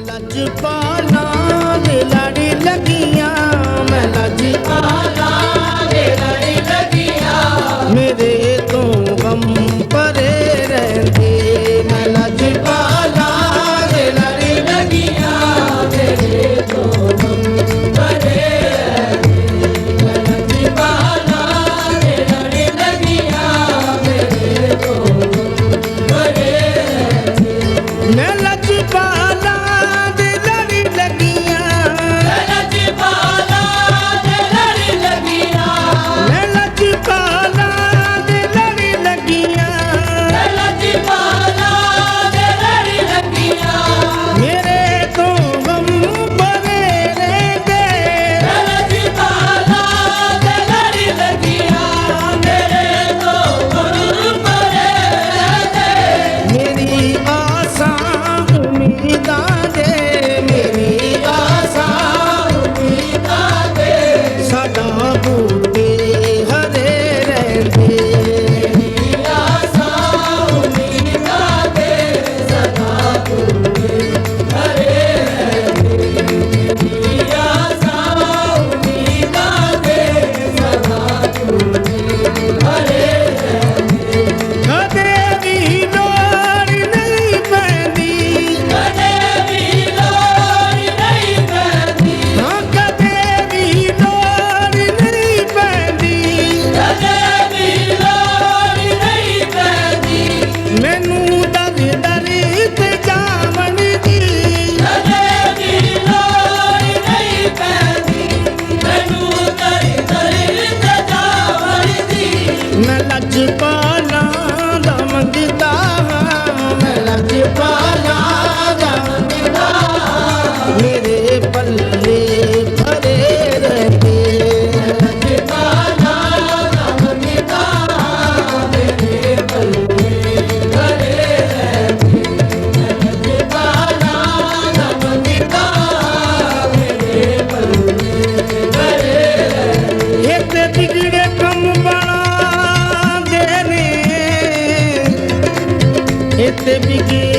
लजपाला दे लाड़ी लगिया, मैं लजपाला दे लाड़ी लगिया, मेरे तो गम परे रहंदे। मैं लजपाला दे लाड़ी लगिया, मेरे तो गम परे रहंदे। मैं लजपाला दे लाड़ी लगिया, मेरे तो गम परे रहंदे। मैं लजपाला लजपाला दा मंगदा, मैं लजपाला दा मंगदा, मेरे पल्ले भरे रहंदे। लजपाला दा मंगदा, मेरे पल्ले भरे रहंदे। लजपाला दा मंगदा, मेरे पल्ले भरे रहंदे। एक बिगड़े कम बना इत्ते बिगे